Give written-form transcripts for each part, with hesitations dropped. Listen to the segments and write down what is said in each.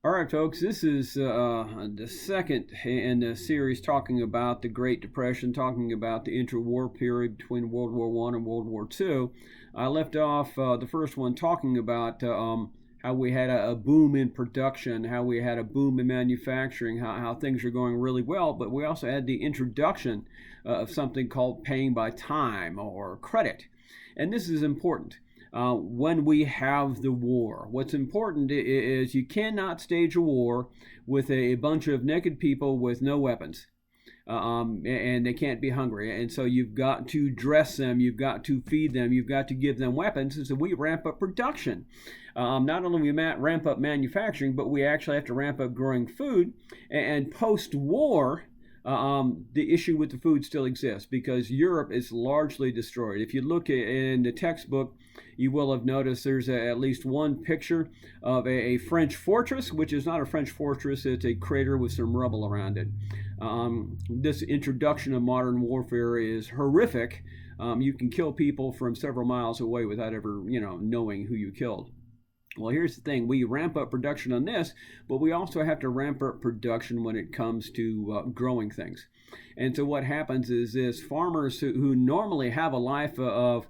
All right, folks, this is the second in the series talking about the Great Depression, talking about the interwar period between World War I and World War II. I left off the first one talking about how we had a boom in production, how we had a boom in manufacturing, how things are going really well, but we also had the introduction of something called paying by time or credit. And this is important when we have the war. What's important is you cannot stage a war with a bunch of naked people with no weapons. And they can't be hungry. And so you've got to dress them, you've got to feed them, you've got to give them weapons. And so we ramp up production. Not only we ramp up manufacturing, but we actually have to ramp up growing food. And post-war, the issue with the food still exists because Europe is largely destroyed. If you look in the textbook, you will have noticed there's at least one picture of a French fortress, which is not a French fortress, it's a crater with some rubble around it. This introduction of modern warfare is horrific. You can kill people from several miles away without ever, knowing who you killed. Well, here's the thing. We ramp up production on this, but we also have to ramp up production when it comes to growing things. And so what happens is this: farmers who normally have a life of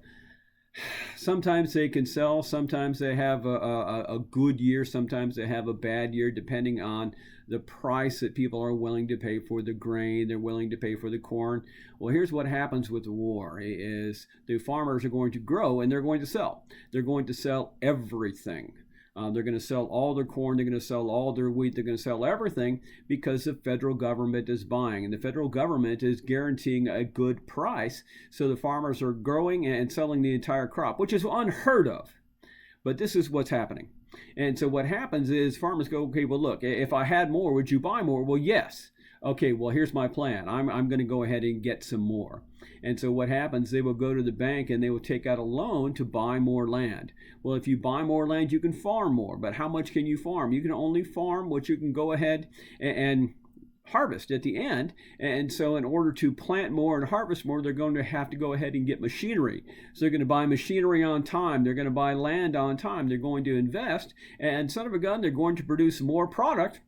sometimes they can sell, sometimes they have a good year, sometimes they have a bad year, depending on the price that people are willing to pay for the grain, they're willing to pay for the corn. Well, here's what happens with the war is the farmers are going to grow and they're going to sell. They're going to sell everything. They're going to sell all their corn, they're going to sell all their wheat, they're going to sell everything because the federal government is buying. And the federal government is guaranteeing a good price. So the farmers are growing and selling the entire crop, which is unheard of. But this is what's happening. And so what happens is farmers go, okay, well, look, if I had more, would you buy more? Well, yes. Okay, well, here's my plan. I'm going to go ahead and get some more. And so what happens, they will go to the bank and they will take out a loan to buy more land. Well, if you buy more land, you can farm more. But how much can you farm? You can only farm what you can go ahead and harvest at the end. And so in order to plant more and harvest more, they're going to have to go ahead and get machinery. So they're going to buy machinery on time. They're going to buy land on time. They're going to invest. And son of a gun, they're going to produce more product.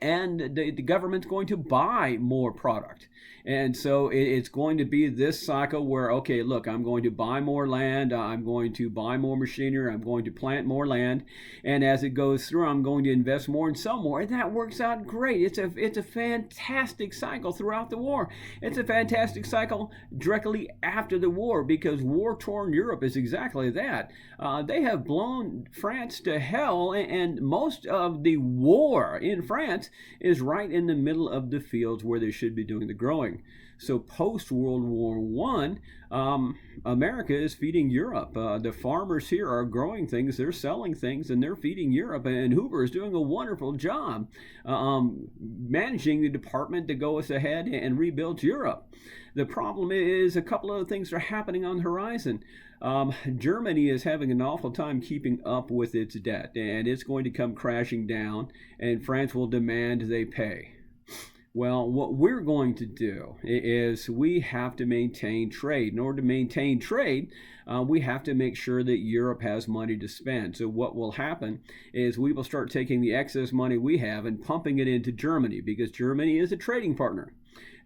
And the government's going to buy more product. And so it's going to be this cycle where, okay, look, I'm going to buy more land, I'm going to buy more machinery, I'm going to plant more land, and as it goes through, I'm going to invest more and sell more, and that works out great. It's a fantastic cycle throughout the war. It's a fantastic cycle directly after the war, because war-torn Europe is exactly that. They have blown France to hell, and most of the war in France is right in the middle of the fields where they should be doing the growing. So post World War I, America is feeding Europe. The farmers here are growing things, they're selling things, and they're feeding Europe. And Hoover is doing a wonderful job managing the department that goes ahead and rebuilds Europe. The problem is a couple of things are happening on the horizon. Germany is having an awful time keeping up with its debt, and it's going to come crashing down, and France will demand they pay. Well, what we're going to do is we have to maintain trade. In order to maintain trade, we have to make sure that Europe has money to spend. So what will happen is we will start taking the excess money we have and pumping it into Germany, because Germany is a trading partner.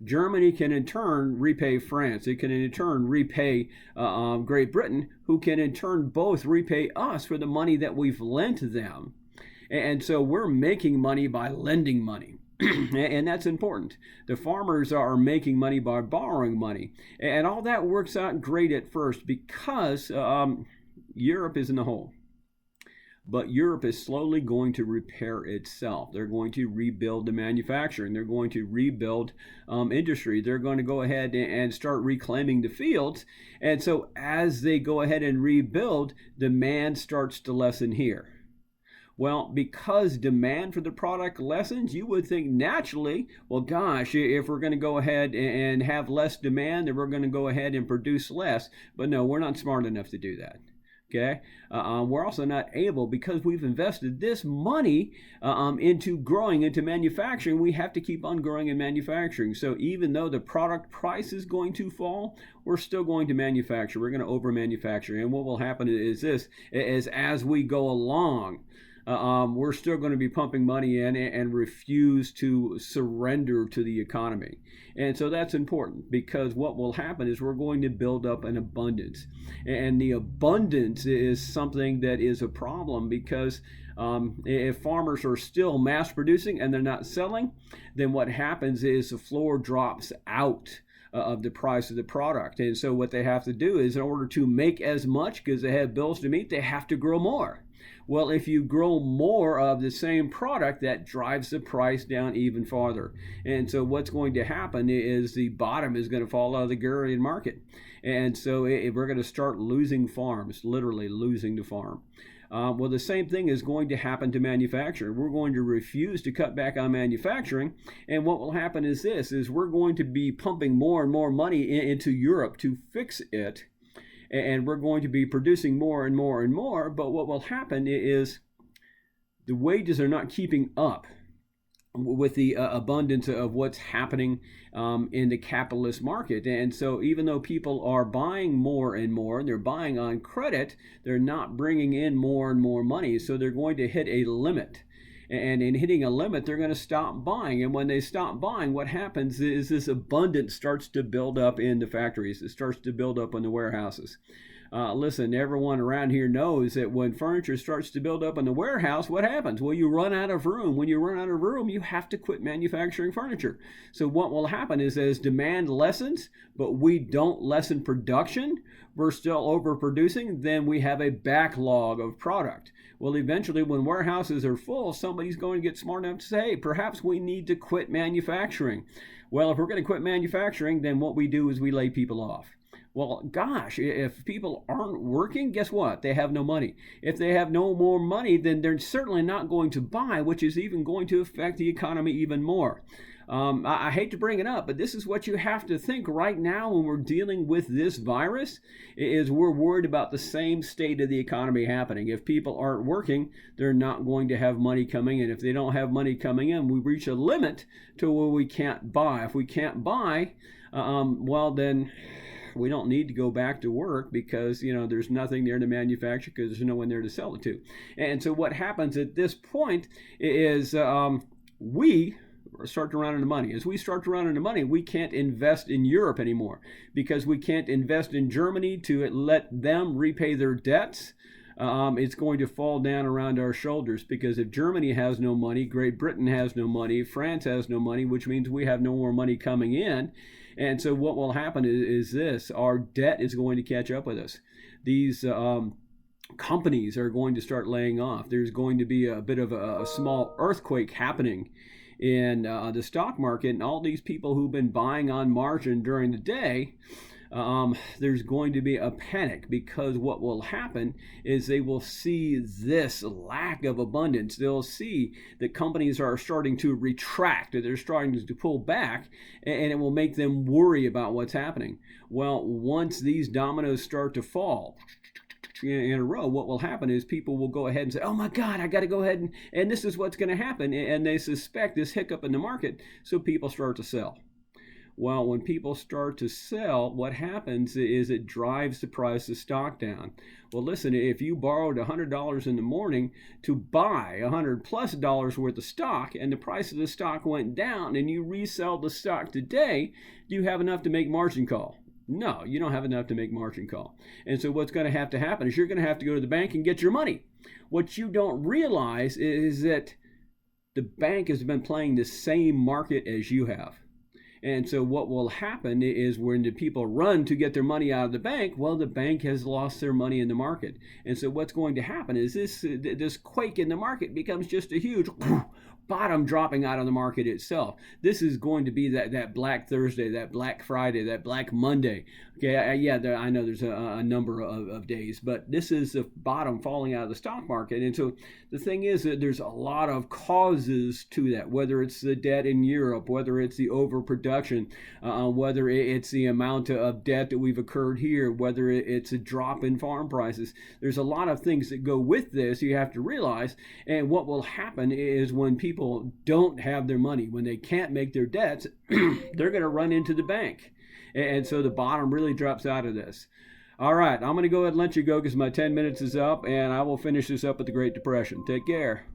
Germany can in turn repay France. It can in turn repay Great Britain, who can in turn both repay us for the money that we've lent them. And so we're making money by lending money. And that's important. The farmers are making money by borrowing money. And all that works out great at first because Europe is in the hole. But Europe is slowly going to repair itself. They're going to rebuild the manufacturing. They're going to rebuild industry. They're going to go ahead and start reclaiming the fields. And so as they go ahead and rebuild, demand starts to lessen here. Well, because demand for the product lessens, you would think naturally, well, gosh, if we're going to go ahead and have less demand, then we're going to go ahead and produce less. But no, we're not smart enough to do that. Okay, we're also not able, because we've invested this money into growing, into manufacturing. We have to keep on growing in manufacturing. So even though the product price is going to fall, we're still going to manufacture. We're going to over manufacture. And what will happen is this: is as we go along, we're still going to be pumping money in and refuse to surrender to the economy. And so that's important, because what will happen is we're going to build up an abundance. And the abundance is something that is a problem, because if farmers are still mass producing and they're not selling, then what happens is the floor drops out of the price of the product. And so what they have to do is, in order to make as much, because they have bills to meet, they have to grow more. Well, if you grow more of the same product, that drives the price down even farther. And so what's going to happen is the bottom is going to fall out of the agrarian market. And so we're going to start losing farms, literally losing the farm. Well, the same thing is going to happen to manufacturing. We're going to refuse to cut back on manufacturing, and what will happen is this: is we're going to be pumping more and more money into Europe to fix it, and we're going to be producing more and more and more. But what will happen is the wages are not keeping up with the abundance of what's happening in the capitalist market. And so even though people are buying more and more, and they're buying on credit, they're not bringing in more and more money. So they're going to hit a limit. And in hitting a limit, they're going to stop buying. And when they stop buying, what happens is this abundance starts to build up in the factories. It starts to build up in the warehouses. Listen, everyone around here knows that when furniture starts to build up in the warehouse, what happens? Well, you run out of room. When you run out of room, you have to quit manufacturing furniture. So what will happen is, as demand lessens, but we don't lessen production, we're still overproducing, then we have a backlog of product. Well, eventually, when warehouses are full, somebody's going to get smart enough to say, hey, perhaps we need to quit manufacturing. Well, if we're going to quit manufacturing, then what we do is we lay people off. Well, gosh, if people aren't working, guess what? They have no money. If they have no more money, then they're certainly not going to buy, which is even going to affect the economy even more. I hate to bring it up, but this is what you have to think right now when we're dealing with this virus, is we're worried about the same state of the economy happening. If people aren't working, they're not going to have money coming in. If they don't have money coming in, we reach a limit to where we can't buy. If we can't buy, well, then we don't need to go back to work, because there's nothing there to manufacture, because there's no one there to sell it to. And so what happens at this point is we start to run into money. As we start to run into money, we can't invest in Europe anymore, because we can't invest in Germany to let them repay their debts. It's going to fall down around our shoulders, because if Germany has no money, Great Britain has no money, France has no money, which means we have no more money coming in. And so what will happen is this: our debt is going to catch up with us. These companies are going to start laying off. There's going to be a bit of a small earthquake happening in the stock market, and all these people who've been buying on margin during the day, there's going to be a panic, because what will happen is they will see this lack of abundance. They'll see that companies are starting to retract, they're starting to pull back, and it will make them worry about what's happening. Well, once these dominoes start to fall in a row, what will happen is people will go ahead and say, oh my God, I got to go ahead and this is what's going to happen. And they suspect this hiccup in the market, so people start to sell. Well, when people start to sell, what happens is it drives the price of stock down. Well, listen, if you borrowed $100 in the morning to buy $100+ worth of stock, and the price of the stock went down, and you resell the stock today, do you have enough to make margin call? No, you don't have enough to make margin call. And so what's going to happen is you're going to have to go to the bank and get your money. What you don't realize is that the bank has been playing the same market as you have. And so what will happen is, when the people run to get their money out of the bank, well, the bank has lost their money in the market. And so what's going to happen is this quake in the market becomes just a huge bottom dropping out of the market itself. This is going to be that Black Thursday, that Black Friday, that Black Monday. Okay, I know there's a number of days, but this is the bottom falling out of the stock market. And so the thing is that there's a lot of causes to that, whether it's the debt in Europe, whether it's the overproduction, whether it's the amount of debt that we've incurred here, whether it's a drop in farm prices. There's a lot of things that go with this, you have to realize. And what will happen is, when people don't have their money, when they can't make their debts, they're going to run into the bank. And so the bottom really drops out of this. All right, I'm going to go ahead and let you go because my 10 minutes is up, and I will finish this up with the Great Depression. Take care.